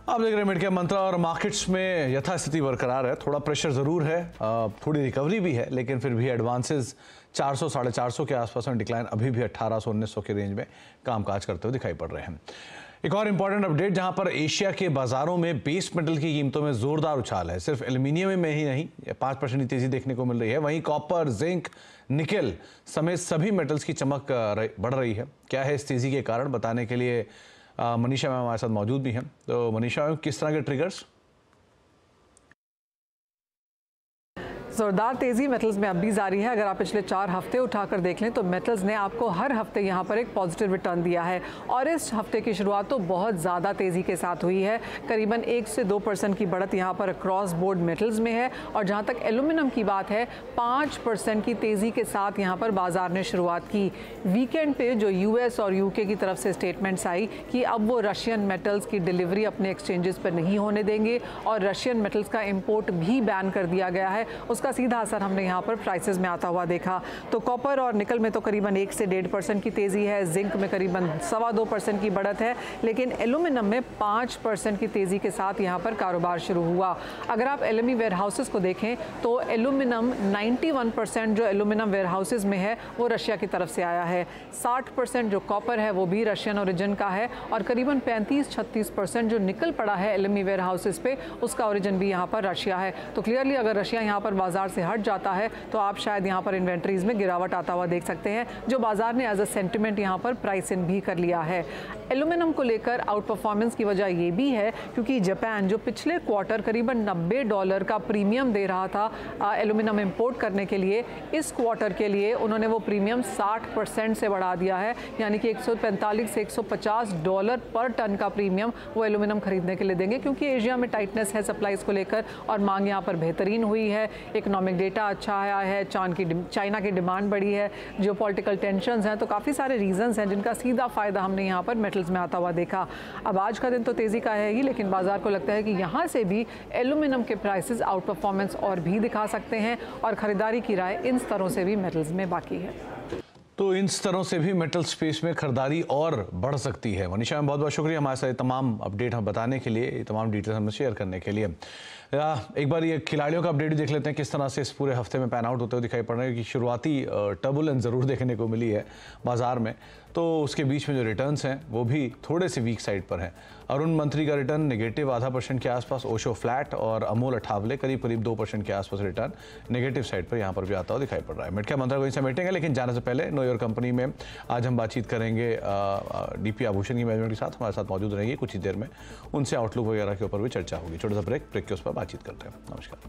आप देख रहे हैं मिड-कैप मंत्रा और मार्केट्स में यथास्थिति बरकरार है। थोड़ा प्रेशर जरूर है, थोड़ी रिकवरी भी है, लेकिन फिर भी एडवांसेस 400 साढ़े 400 के आसपास में, डिक्लाइन अभी भी 1800-1900 के रेंज में कामकाज करते हुए दिखाई पड़ रहे हैं। एक और इंपॉर्टेंट अपडेट, जहां पर एशिया के बाजारों में बेस मेटल की कीमतों में जोरदार उछाल है। सिर्फ एल्यूमिनियम में ही नहीं, 5% की तेजी देखने को मिल रही है। वहीं कॉपर, जिंक, निकेल समेत सभी मेटल्स की चमक बढ़ रही है। क्या है इस तेजी के कारण, बताने के लिए मनीषा मैम हमारे साथ मौजूद भी हैं। तो मनीषा मैम, किस तरह के ट्रिगर्स? जोरदार तेजी मेटल्स में अब भी जारी है। अगर आप पिछले 4 हफ्ते उठाकर देख लें तो मेटल्स ने आपको हर हफ्ते यहां पर एक पॉजिटिव रिटर्न दिया है और इस हफ्ते की शुरुआत तो बहुत ज़्यादा तेज़ी के साथ हुई है। करीबन 1 से 2% की बढ़त यहां पर क्रॉस बोर्ड मेटल्स में है और जहां तक एल्यूमिनियम की बात है 5% की तेज़ी के साथ यहां पर बाजार ने शुरुआत की। वीकेंड पे जो US और UK की तरफ से स्टेटमेंट्स आई कि अब वो रशियन मेटल्स की डिलीवरी अपने एक्सचेंजेस पर नहीं होने देंगे और रशियन मेटल्स का इम्पोर्ट भी बैन कर दिया गया है, उसका सीधा असर हमने यहाँ पर प्राइसेस में आता हुआ देखा। तो कॉपर और निकल में तो करीबन 1 से 1.5% की तेज़ी है, जिंक में करीबन 2.25% की बढ़त है, लेकिन एल्यूमिनियम में 5% की तेज़ी के साथ यहाँ पर कारोबार शुरू हुआ। अगर आप LME वेयर हाउसेस को देखें तो एल्यूमिनियम 91% जो एल्यूमिनियम वेयर हाउसेस में है वो रशिया की तरफ से आया है। 60% जो कॉपर है वो भी रशियन ओरिजिन का है और करीबन 35-36% जो निकल पड़ा है LME वेयर हाउसेस पे उसका ओरिजिन भी यहाँ पर रशिया है। तो क्लियरली अगर रशिया यहाँ पर बाजार से हट जाता है तो आप शायद यहाँ पर इन्वेंट्रीज में गिरावट आता हुआ देख सकते हैं, जो बाजार ने एज अ सेंटिमेंट यहाँ पर प्राइस इन भी कर लिया है। एल्यूमिनियम को लेकर आउट परफॉर्मेंस की वजह ये भी है क्योंकि जापान जो पिछले क्वार्टर करीबन $90 का प्रीमियम दे रहा था एल्यूमिनियम इंपोर्ट करने के लिए, इस क्वार्टर के लिए उन्होंने वो प्रीमियम 60% से बढ़ा दिया है, यानी कि $145 से $150 पर टन का प्रीमियम वो एल्यूमिनियम खरीदने के लिए देंगे क्योंकि एशिया में टाइटनेस है सप्लाईज को लेकर और मांग यहाँ पर बेहतरीन हुई है। इकोनॉमिक डेटा अच्छा आया है, चाइना की डिमांड बढ़ी है, जियोपॉलिटिकल टेंशंस हैं, तो काफ़ी सारे रीजंस हैं जिनका सीधा फ़ायदा हमने यहाँ पर मेटल्स में आता हुआ देखा। अब आज का दिन तो तेज़ी का है ही, लेकिन बाजार को लगता है कि यहाँ से भी एल्यूमिनियम के प्राइसेस आउट परफॉर्मेंस और भी दिखा सकते हैं और ख़रीदारी की राय इन स्तरों से भी मेटल्स में बाकी है। तो इन स्तरों से भी मेटल स्पेस में खरीदारी और बढ़ सकती है। मनीषा मैम, बहुत बहुत शुक्रिया हमारे साथ तमाम अपडेट हम बताने के लिए, तमाम डिटेल्स हमें शेयर करने के लिए। एक बार ये खिलाड़ियों का अपडेट भी देख लेते हैं किस तरह से इस पूरे हफ्ते में पैन आउट होते हुए दिखाई पड़ रहे हैं कि शुरुआती टर्बुलेंस ज़रूर देखने को मिली है बाजार में, तो उसके बीच में जो रिटर्न्स हैं वो भी थोड़े से वीक साइड पर हैं। अरुण मंत्री का रिटर्न नेगेटिव -0.5% के आसपास, ओशो फ्लैट और अमोल अठावले करीब 2% के आसपास रिटर्न नेगेटिव साइड पर यहाँ पर भी आता हुआ दिखाई पड़ रहा है। मिड-कैप मंत्रा को इनसे समेटेंगे, लेकिन जाने से पहले नो योर कंपनी में आज हम बातचीत करेंगे DP आभूषण की मैनेजमेंट के साथ। हमारे साथ मौजूद रहेंगे कुछ ही देर में, उनसे आउटलुक वगैरह के ऊपर भी चर्चा होगी। छोटा सा ब्रेक के उस पर बातचीत करते हैं। नमस्कार।